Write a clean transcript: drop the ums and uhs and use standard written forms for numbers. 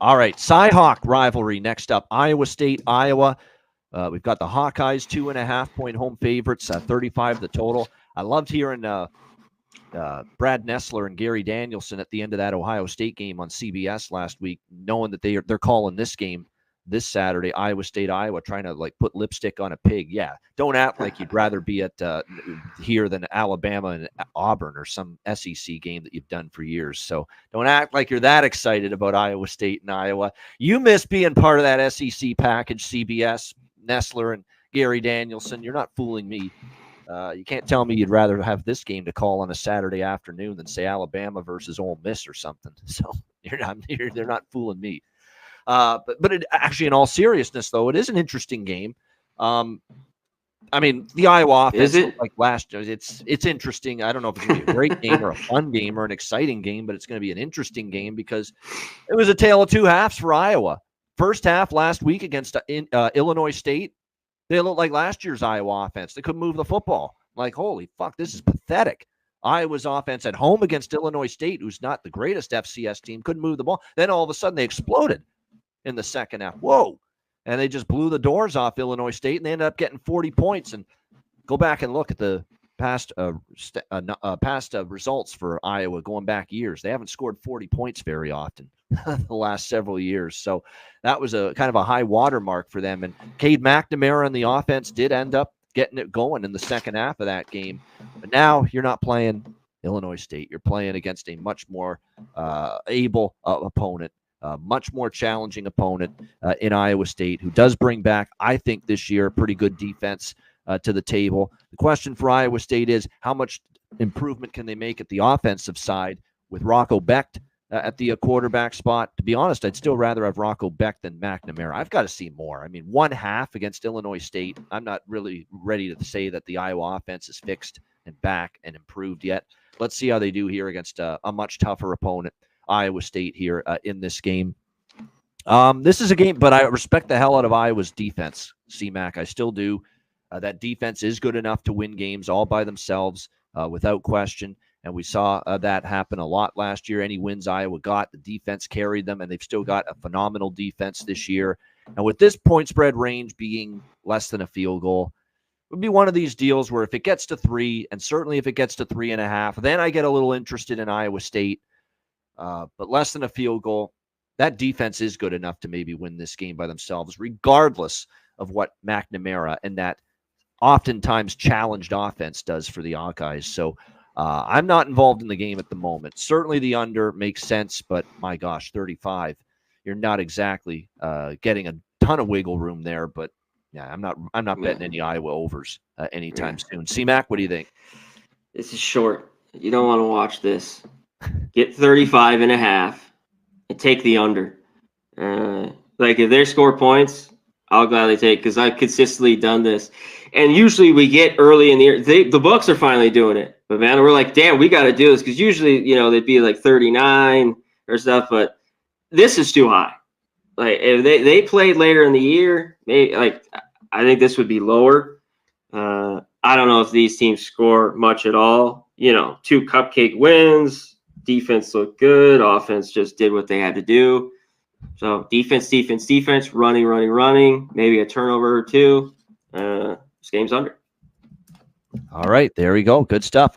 All right, Cy-Hawk rivalry next up. Iowa State, Iowa. We've got the Hawkeyes 2.5-point home favorites, 35 the total. I loved hearing Brad Nessler and Gary Danielson at the end of that Ohio State game on CBS last week, knowing that they're calling this game this Saturday, Iowa State, Iowa, trying to like put lipstick on a pig. Yeah, don't act like you'd rather be at here than Alabama and Auburn or some SEC game that you've done for years. So don't act like you're that excited about Iowa State and Iowa. You miss being part of that SEC package, CBS, Nessler, and Gary Danielson. You're not fooling me. You can't tell me you'd rather have this game to call on a Saturday afternoon than, say, Alabama versus Ole Miss or something. So they're not fooling me. But it, actually, in all seriousness, though, it is an interesting game. I mean, the Iowa offense, like last year, it's interesting. I don't know if it's going to be a great game or a fun game or an exciting game, but it's going to be an interesting game because it was a tale of two halves for Iowa. First half last week against Illinois State, they looked like last year's Iowa offense. They couldn't move the football. Like, holy fuck, this is pathetic. Iowa's offense at home against Illinois State, who's not the greatest FCS team, couldn't move the ball. Then all of a sudden they exploded in the second half. Whoa. And they just blew the doors off Illinois State, and they ended up getting 40 points. And go back and look at the past results for Iowa going back years. They haven't scored 40 points very often the last several years. So that was a kind of a high watermark for them. And Cade McNamara and the offense did end up getting it going in the second half of that game. But now you're not playing Illinois State. You're playing against a much more able opponent. Much more challenging opponent in Iowa State, who does bring back, I think, this year, a pretty good defense to the table. The question for Iowa State is how much improvement can they make at the offensive side with Rocco Becht at the quarterback spot? To be honest, I'd still rather have Rocco Becht than McNamara. I've got to see more. I mean, one half against Illinois State. I'm not really ready to say that the Iowa offense is fixed and back and improved yet. Let's see how they do here against a much tougher opponent, Iowa State, here in this game. This is a game, but I respect the hell out of Iowa's defense, C-Mac. I still do. That defense is good enough to win games all by themselves, without question. And we saw that happen a lot last year. Any wins Iowa got, the defense carried them, and they've still got a phenomenal defense this year. And with this point spread range being less than a field goal, it would be one of these deals where if it gets to 3, and certainly if it gets to 3.5, then I get a little interested in Iowa State. But less than a field goal, that defense is good enough to maybe win this game by themselves, regardless of what McNamara and that oftentimes challenged offense does for the Hawkeyes. So I'm not involved in the game at the moment. Certainly the under makes sense, but my gosh, 35, you're not exactly getting a ton of wiggle room there. But yeah, I'm not betting any Iowa overs anytime soon. C-Mac, what do you think? This is short. You don't want to watch this. Get 35.5 and take the under. Like if they score points, I'll gladly take, because I've consistently done this. And usually we get early in the year. The books are finally doing it. But man, we're like, damn, we got to do this, because usually, they'd be like 39 or stuff. But this is too high. Like if they played later in the year, maybe, like I think this would be lower. I don't know if these teams score much at all. 2 cupcake wins. Defense looked good. Offense just did what they had to do. So defense, running, maybe a turnover or 2. This game's under. All right, there we go. Good stuff.